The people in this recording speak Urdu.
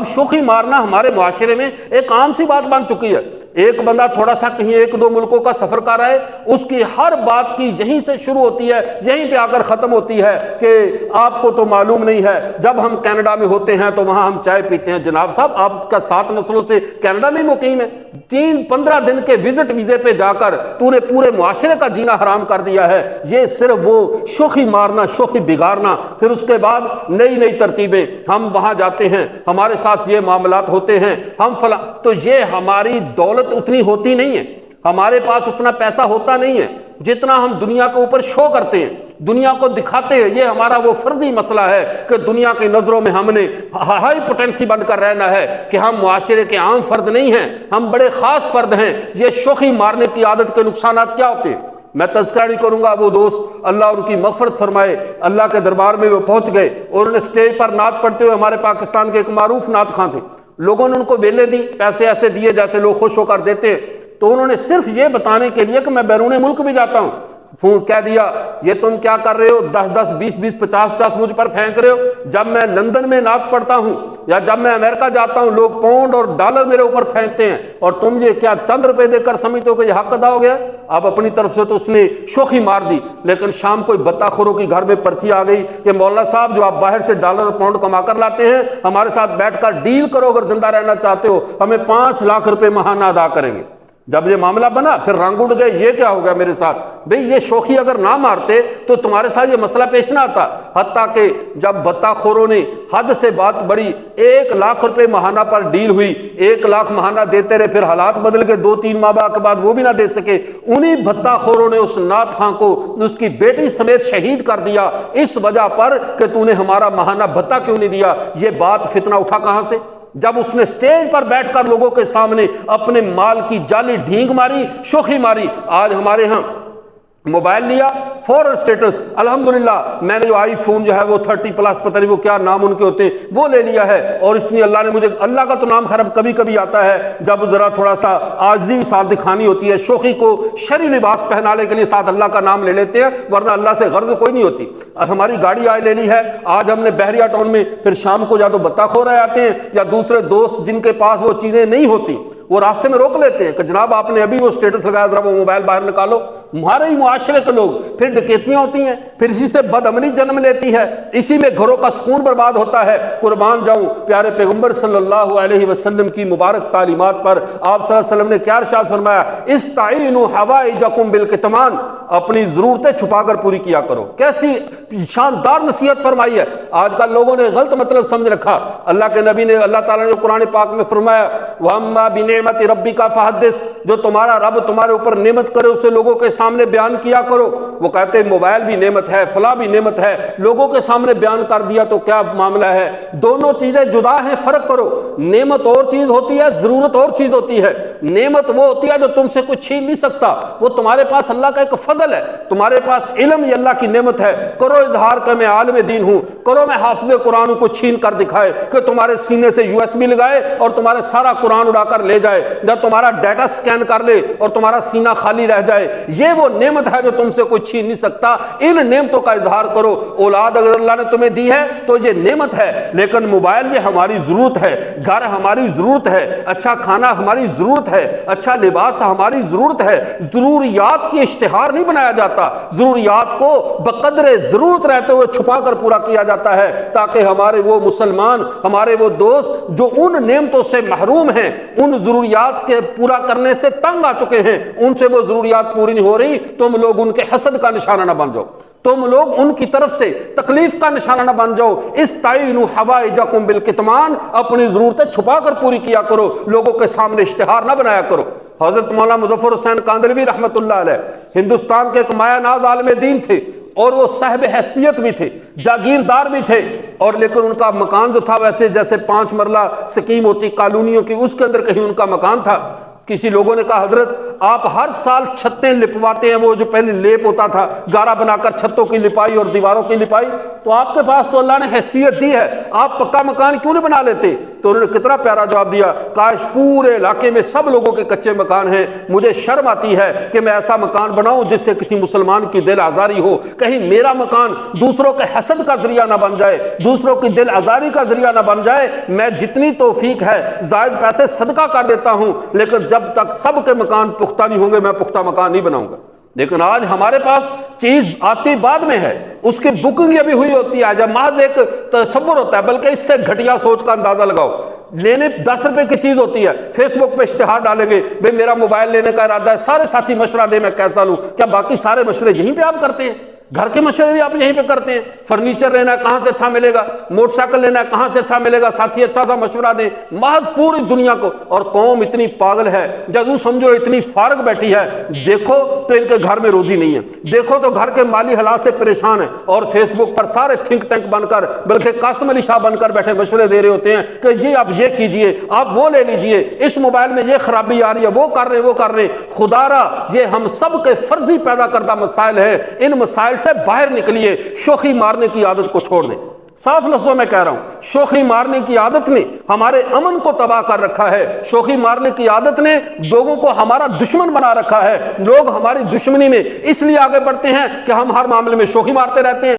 شوخی مارنا ہمارے معاشرے میں ایک عام سی بات بن چکی ہے۔ ایک بندہ تھوڑا سا کہیں 1-2 ملکوں کا سفر کر رہا ہے، اس کی ہر بات کی یہیں سے شروع ہوتی ہے، یہیں پہ آ کر ختم ہوتی ہے کہ آپ کو تو معلوم نہیں ہے، جب ہم کینیڈا میں ہوتے ہیں تو وہاں ہم چائے پیتے ہیں۔ جناب صاحب، آپ کا 7 نسلوں سے کینیڈا میں مقیم ہے، 15 دن کے وزٹ ویزے پہ جا کر تو نے پورے معاشرے کا جینا حرام کر دیا ہے۔ یہ صرف وہ شوخی مارنا، شوخی بگاڑنا، پھر اس کے بعد نئی ترتیبیں، ہم وہاں جاتے ہیں، ہمارے ساتھ یہ معاملات ہوتے ہیں، ہم فلاں، تو یہ ہماری دولت اتنی ہوتی نہیں ہے، ہمارے پاس اتنا پیسہ ہوتا نہیں ہے جتنا ہم دنیا کے اوپر شو کرتے ہیں، دنیا کو دکھاتے ہیں۔ یہ ہمارا وہ فرضی مسئلہ ہے کہ دنیا کی نظروں میں ہم نے ہائی پوٹینسی بن کر رہنا ہے کہ ہم معاشرے کے عام فرد نہیں ہیں، ہم بڑے خاص فرد ہیں۔ یہ شوخی مارنے کی عادت کے نقصانات کیا ہوتے ہیں؟ میں تذکرہ نہیں کروں گا، وہ دوست اللہ ان کی مغفرت فرمائے، اللہ کے دربار میں وہ پہنچ گئے اور انہوں نے اسٹیج پر نعت پڑھتے ہوئے، ہمارے پاکستان کے ایک معروف نعت خواں تھے، لوگوں نے ان کو ویلے دی، پیسے ایسے دیے جیسے لوگ خوش ہو کر دیتے ہیں، تو انہوں نے صرف یہ بتانے کے لیے کہ میں بیرون ملک بھی جاتا ہوں، فون کہہ دیا یہ تم کیا کر رہے ہو، 10 20 50 مجھ پر پھینک رہے ہو۔ جب میں لندن میں نعت پڑھتا ہوں یا جب میں امریکہ جاتا ہوں، لوگ پاؤنڈ اور ڈالر میرے اوپر پھینکتے ہیں، اور تم یہ کیا چند روپے دے کر سمجھتے ہو کہ یہ حق ادا ہو گیا؟ اب اپنی طرف سے تو اس نے شوخی مار دی، لیکن شام کوئی بتا خوروں کی گھر میں پرچی آ گئی کہ مولانا صاحب جو آپ باہر سے ڈالر اور پاؤنڈ کما کر لاتے ہیں، ہمارے ساتھ بیٹھ کر ڈیل کرو، اگر زندہ رہنا چاہتے ہو ہمیں 5 لاکھ روپے ماہانہ ادا کریں گے۔ جب یہ معاملہ بنا پھر رنگ اڑ گئے، یہ کیا ہو گیا میرے ساتھ؟ بھئی یہ شوخی اگر نہ مارتے تو تمہارے ساتھ یہ مسئلہ پیش نہ آتا۔ حتیٰ کہ جب بتا خوروں نے حد سے بات بڑی، 1 لاکھ روپے ماہانہ پر ڈیل ہوئی، 1 لاکھ ماہانہ دیتے رہے، پھر حالات بدل کے 2-3 ماہ کے بعد وہ بھی نہ دے سکے، انہی بتا خوروں نے اس نعت خاں کو اس کی بیٹی سمیت شہید کر دیا اس وجہ پر کہ تو نے ہمارا ماہانہ بھتا کیوں نہیں دیا۔ یہ بات فتنہ اٹھا کہاں سے؟ جب اس نے سٹیج پر بیٹھ کر لوگوں کے سامنے اپنے مال کی جعلی ڈھینگ ماری، شوخی ماری۔ آج ہمارے ہاں موبائل لیا، فوراً سٹیٹس، الحمدللہ میں نے جو آئی فون جو ہے وہ 30+ پتہ نہیں وہ کیا نام ان کے ہوتے ہیں وہ لے لیا ہے، اور اس لیے اللہ نے مجھے، اللہ کا تو نام خراب کبھی کبھی آتا ہے جب ذرا تھوڑا سا عاجزی ساتھ دکھانی ہوتی ہے، شوخی کو شرعی لباس پہنانے کے لیے ساتھ اللہ کا نام لے لیتے ہیں، ورنہ اللہ سے غرض کوئی نہیں ہوتی۔ اور ہماری گاڑی آج لے لی ہے، آج ہم نے بحریہ ٹاؤن میں، پھر شام کو یا تو بتا خور آتے ہیں یا دوسرے دوست جن کے پاس وہ چیزیں نہیں ہوتی وہ راستے میں روک لیتے ہیں کہ جناب آپ نے ابھی وہ سٹیٹس لگایا، ذرا وہ موبائل باہر نکالو۔ ہمارے ہی معاشرے کے لوگ، پھر ڈکیتیاں ہوتی ہیں، پھر اسی سے بد امنی جنم لیتی ہے، اسی میں گھروں کا سکون برباد ہوتا ہے۔ قربان جاؤں پیارے پیغمبر صلی اللہ علیہ وسلم کی مبارک تعلیمات پر، آپ صلی اللہ علیہ وسلم نے کیا ارشاد فرمایا؟ استعینوا حوائجکم بالکتمان، اپنی ضرورتیں چھپا کر پوری کیا کرو۔ کیسی شاندار نصیحت فرمائی ہے۔ آج کل لوگوں نے غلط مطلب سمجھ رکھا۔ اللہ کے نبی نے، اللہ تعالیٰ نے قرآن پاک میں فرمایا وَأَمَّا بِنِعْمَةِ رَبِّكَ فَحَدِّثْ، جو تمہارا رب تمہارے اوپر نعمت کرے اسے لوگوں کے سامنے بیان کیا کرو۔ وہ کہتے ہیں موبائل بھی نعمت ہے، فلاں بھی نعمت ہے، لوگوں کے سامنے بیان کر دیا تو کیا معاملہ ہے؟ دونوں چیزیں جدا ہیں، فرق کرو۔ نعمت اور چیز ہوتی ہے، ضرورت اور چیز ہوتی ہے۔ نعمت وہ ہوتی ہے جو تم سے کوئی چھین نہیں سکتا، وہ تمہارے پاس اللہ کا ایک فضل ہے، تمہارے پاس علم، یہ اللہ کی نعمت ہے۔ کرو اظہار کہ میں عالم دین ہوں، کرو میں حافظ قرآن کو چھین کر دکھائے کہ تمہارے سینے سے USB لگائے اور تمہارے سارا قرآن اڑا کر لے جائے، یا تمہارا ڈیٹا سکین کر لے اور تمہارا سینہ خالی رہ جائے۔ یہ وہ نعمت ہے جو تم سے کوئی چھین نہیں سکتا۔ ان نعمتوں کا اظہار کرو۔ اولاد اگر اللہ نے تمہیں دی ہے تو یہ نعمت ہے، لیکن موبائل یہ ہماری ضرورت ہے، گھر ہماری ضرورت ہے، اچھا کھانا ہماری ضرورت ہے، اچھا لباس ہماری ضرورت ہے۔ ضروریات کی اشتہار نہیں بنایا جاتا، ضروریات کو بقدر ضرورت رہتے ہوئے چھپا کر پورا کیا جاتا ہے، تاکہ ہمارے وہ مسلمان، ہمارے وہ دوست جو ان نعمتوں سے محروم ہیں، ان ضروریات کے پورا کرنے سے تنگ آ چکے ہیں، ان سے وہ ضروریات پوری نہیں ہو رہی، تم لوگ ان کے حسد کا نشانہ نہ بن جاؤ، تم لوگ ان کی طرف سے تکلیف کا نشانہ نہ بن جاؤ۔ استعینوا حوائجکم بالکتمان، اپنی ضرورتیں چھپا کر پوری کیا کرو، لوگوں کے سامنے اشتہار نہ بنایا کرو۔ حضرت مولانا مظفر حسین کاندھلوی رحمۃ اللہ علیہ ہندوستان کے ایک مایہ ناز عالم دین تھے، اور وہ صاحب حیثیت بھی تھے، جاگیردار بھی تھے، اور لیکن ان کا مکان جو تھا ویسے جیسے 5 مرلہ سکیم ہوتی کالونیوں کی، اس کے اندر کہیں ان کا مکان تھا۔ کسی لوگوں نے کہا حضرت آپ ہر سال چھتیں لپواتے ہیں، وہ جو پہلے لیپ ہوتا تھا گارا بنا کر چھتوں کی لپائی اور دیواروں کی لپائی، تو آپ کے پاس تو اللہ نے حیثیت دی ہے، آپ پکا مکان کیوں نہیں بنا لیتے؟ تو انہوں نے کتنا پیارا جواب دیا، کاش پورے علاقے میں سب لوگوں کے کچے مکان ہیں، مجھے شرم آتی ہے کہ میں ایسا مکان بناؤں جس سے کسی مسلمان کی دل آزاری ہو، کہیں میرا مکان دوسروں کے حسد کا ذریعہ نہ بن جائے، دوسروں کی دل آزاری کا ذریعہ نہ بن جائے۔ میں جتنی توفیق ہے زائد پیسے صدقہ کر دیتا ہوں، لیکن جب تک سب کے مکان پختہ نہیں ہوں گے میں پختہ مکان نہیں بناؤں گا۔ لیکن آج ہمارے پاس چیز آتی بعد میں ہے، اس کی بکنگ ابھی ہوئی ہوتی ہے، جب محض ایک تصور ہوتا ہے، بلکہ اس سے گھٹیا سوچ کا اندازہ لگاؤ، لینے 10 روپے کی چیز ہوتی ہے، فیس بک پہ اشتہار ڈالیں گے بھئی میرا موبائل لینے کا ارادہ ہے، سارے ساتھی مشورہ دیں میں کیسا لوں، کیا باقی سارے مشورے یہیں پہ آپ کرتے ہیں؟ گھر کے مشورے بھی آپ یہیں پہ کرتے ہیں؟ فرنیچر لینا ہے کہاں سے اچھا ملے گا، موٹر سائیکل لینا ہے کہاں سے اچھا ملے گا، ساتھی اچھا سا مشورہ دیں، محض پوری دنیا کو۔ اور قوم اتنی پاگل ہے، جزو سمجھو اتنی فارغ بیٹھی ہے، دیکھو تو ان کے گھر میں روزی نہیں ہے، دیکھو تو گھر کے مالی حالات سے پریشان ہے، اور فیس بک پر سارے تھنک ٹینک بن کر، بلکہ قاسم علی شاہ بن کر بیٹھے مشورے دے رہے ہوتے ہیں کہ جی آپ یہ کیجئے، آپ وہ لے لیجئے، اس موبائل میں یہ خرابی آ رہی ہے، وہ کر رہے ہیں وہ کر رہے ہیں۔ خدا را یہ ہم سب کے فرضی پیدا کردہ مسائل ہیں، ان مسائل سے باہر نکلیے، شوخی مارنے کی عادت کو چھوڑ دیں۔ صاف لفظوں میں کہہ رہا ہوں، شوخی مارنے کی عادت نے ہمارے امن کو تباہ کر رکھا ہے، شوخی مارنے کی عادت نے لوگوں کو ہمارا دشمن بنا رکھا ہے، لوگ ہماری دشمنی میں اس لیے آگے بڑھتے ہیں کہ ہم ہر معاملے میں شوخی مارتے رہتے ہیں۔